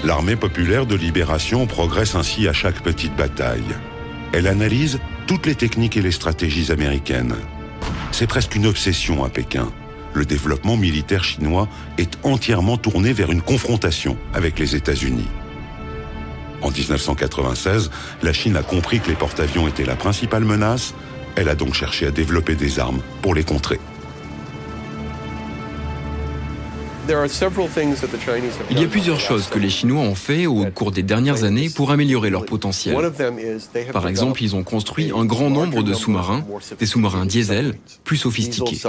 L'armée populaire de libération progresse ainsi à chaque petite bataille. Elle analyse toutes les techniques et les stratégies américaines. C'est presque une obsession à Pékin. Le développement militaire chinois est entièrement tourné vers une confrontation avec les États-Unis. En 1996, la Chine a compris que les porte-avions étaient la principale menace. Elle a donc cherché à développer des armes pour les contrer. Il y a plusieurs choses que les Chinois ont fait au cours des dernières années pour améliorer leur potentiel. Par exemple, ils ont construit un grand nombre de sous-marins, des sous-marins diesel, plus sophistiqués.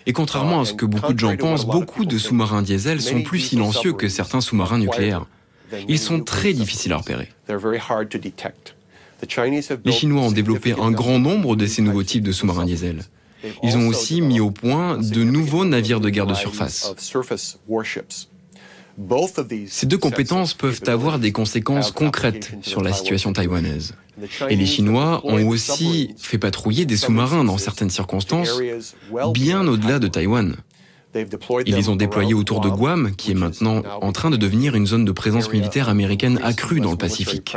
Et contrairement à ce que beaucoup de gens pensent, beaucoup de sous-marins diesel sont plus silencieux que certains sous-marins nucléaires. Ils sont très difficiles à repérer. Les Chinois ont développé un grand nombre de ces nouveaux types de sous-marins diesel. Ils ont aussi mis au point de nouveaux navires de guerre de surface. Ces deux compétences peuvent avoir des conséquences concrètes sur la situation taïwanaise. Et les Chinois ont aussi fait patrouiller des sous-marins dans certaines circonstances, bien au-delà de Taïwan. Ils les ont déployés autour de Guam, qui est maintenant en train de devenir une zone de présence militaire américaine accrue dans le Pacifique.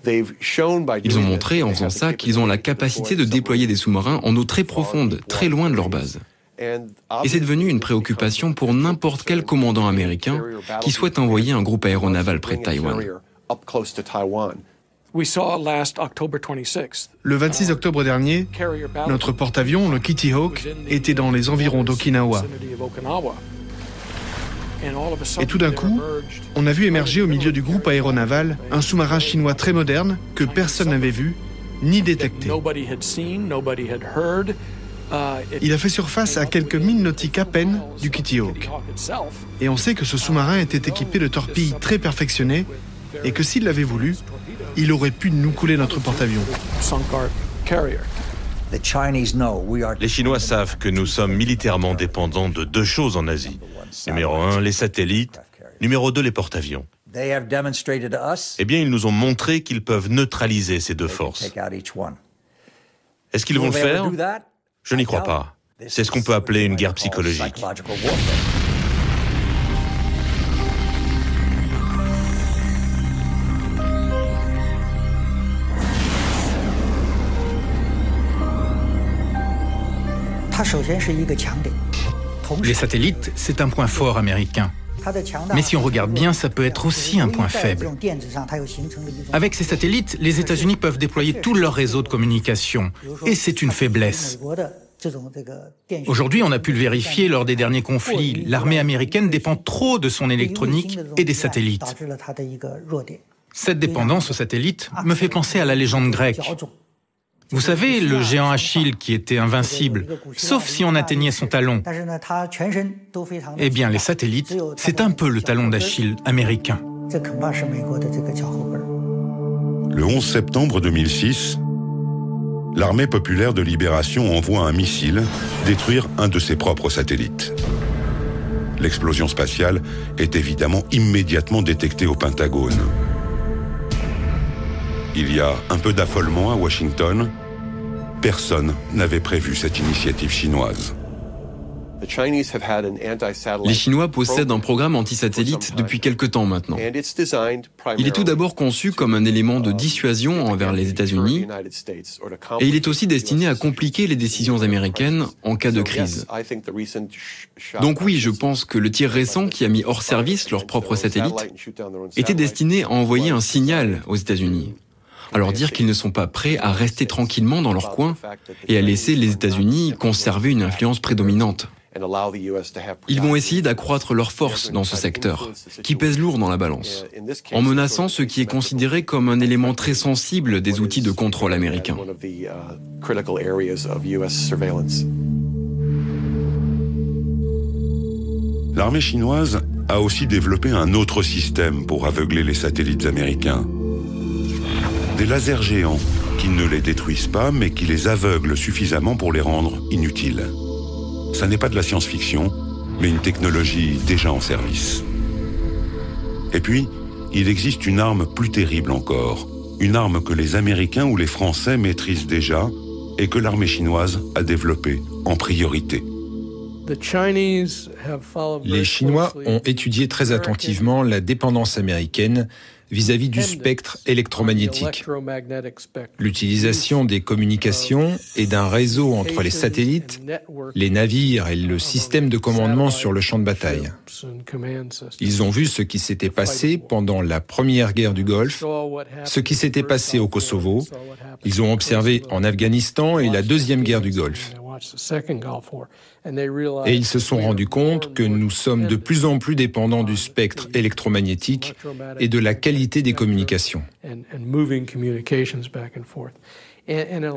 Ils ont montré en faisant ça qu'ils ont la capacité de déployer des sous-marins en eau très profonde, très loin de leur base. Et c'est devenu une préoccupation pour n'importe quel commandant américain qui souhaite envoyer un groupe aéronaval près de Taïwan. Le 26 octobre dernier, notre porte-avions, le Kitty Hawk, était dans les environs d'Okinawa. Et tout d'un coup, on a vu émerger au milieu du groupe aéronaval un sous-marin chinois très moderne que personne n'avait vu ni détecté. Il a fait surface à quelques milles nautiques à peine du Kitty Hawk. Et on sait que ce sous-marin était équipé de torpilles très perfectionnées et que s'il l'avait voulu, il aurait pu nous couler notre porte-avions. Les Chinois savent que nous sommes militairement dépendants de deux choses en Asie. Numéro 1, les satellites. Numéro 2, les porte-avions. Eh bien, ils nous ont montré qu'ils peuvent neutraliser ces deux forces. Est-ce qu'ils vont le faire ? Je n'y crois pas. C'est ce qu'on peut appeler une guerre psychologique. Les satellites, c'est un point fort américain. Mais si on regarde bien, ça peut être aussi un point faible. Avec ces satellites, les États-Unis peuvent déployer tout leur réseau de communication. Et c'est une faiblesse. Aujourd'hui, on a pu le vérifier lors des derniers conflits. L'armée américaine dépend trop de son électronique et des satellites. Cette dépendance aux satellites me fait penser à la légende grecque. Vous savez, le géant Achille qui était invincible, sauf si on atteignait son talon. Eh bien, les satellites, c'est un peu le talon d'Achille américain. Le 11 septembre 2006, l'armée populaire de libération envoie un missile détruire un de ses propres satellites. L'explosion spatiale est évidemment immédiatement détectée au Pentagone. Il y a un peu d'affolement à Washington. Personne n'avait prévu cette initiative chinoise. Les Chinois possèdent un programme anti-satellite depuis quelque temps maintenant. Il est tout d'abord conçu comme un élément de dissuasion envers les États-Unis et il est aussi destiné à compliquer les décisions américaines en cas de crise. Donc oui, je pense que le tir récent qui a mis hors service leur propre satellite était destiné à envoyer un signal aux États-Unis. À leur dire qu'ils ne sont pas prêts à rester tranquillement dans leur coin et à laisser les États-Unis conserver une influence prédominante. Ils vont essayer d'accroître leur force dans ce secteur, qui pèse lourd dans la balance, en menaçant ce qui est considéré comme un élément très sensible des outils de contrôle américains. L'armée chinoise a aussi développé un autre système pour aveugler les satellites américains. Des lasers géants qui ne les détruisent pas, mais qui les aveuglent suffisamment pour les rendre inutiles. Ça n'est pas de la science-fiction, mais une technologie déjà en service. Et puis, il existe une arme plus terrible encore, une arme que les Américains ou les Français maîtrisent déjà et que l'armée chinoise a développée en priorité. Les Chinois ont étudié très attentivement la dépendance américaine vis-à-vis du spectre électromagnétique. L'utilisation des communications et d'un réseau entre les satellites, les navires et le système de commandement sur le champ de bataille. Ils ont vu ce qui s'était passé pendant la première guerre du Golfe, ce qui s'était passé au Kosovo. Ils ont observé en Afghanistan et la deuxième guerre du Golfe. Et ils se sont rendus compte que nous sommes de plus en plus dépendants du spectre électromagnétique et de la qualité des communications.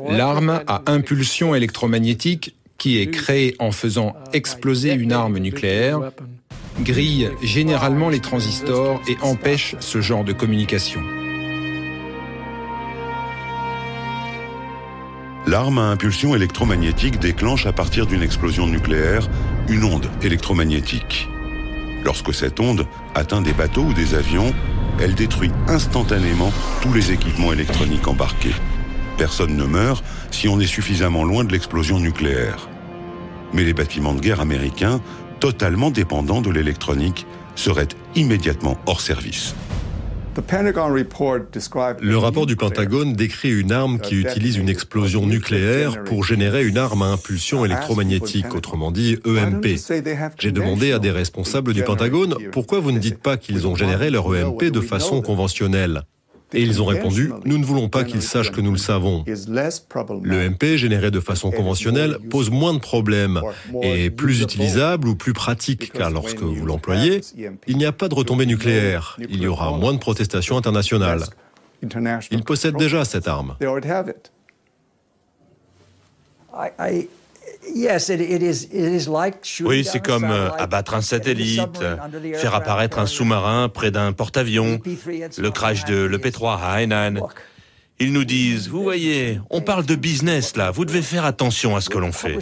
L'arme à impulsion électromagnétique, qui est créée en faisant exploser une arme nucléaire, grille généralement les transistors et empêche ce genre de communication. L'arme à impulsion électromagnétique déclenche à partir d'une explosion nucléaire une onde électromagnétique. Lorsque cette onde atteint des bateaux ou des avions, elle détruit instantanément tous les équipements électroniques embarqués. Personne ne meurt si on est suffisamment loin de l'explosion nucléaire. Mais les bâtiments de guerre américains, totalement dépendants de l'électronique, seraient immédiatement hors service. Le rapport du Pentagone décrit une arme qui utilise une explosion nucléaire pour générer une arme à impulsion électromagnétique, autrement dit EMP. J'ai demandé à des responsables du Pentagone pourquoi vous ne dites pas qu'ils ont généré leur EMP de façon conventionnelle. Et ils ont répondu, nous ne voulons pas qu'ils sachent que nous le savons. L'EMP généré de façon conventionnelle pose moins de problèmes et est plus utilisable ou plus pratique, car lorsque vous l'employez, il n'y a pas de retombée nucléaire. Il y aura moins de protestations internationales. Ils possèdent déjà cette arme. Oui, c'est comme abattre un satellite, faire apparaître un sous-marin près d'un porte-avions, le crash de l'EP3 à Hainan. Ils nous disent, vous voyez, on parle de business là, vous devez faire attention à ce que l'on fait.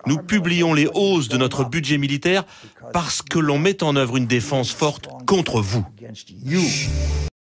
Nous publions les hausses de notre budget militaire parce que l'on met en œuvre une défense forte contre vous.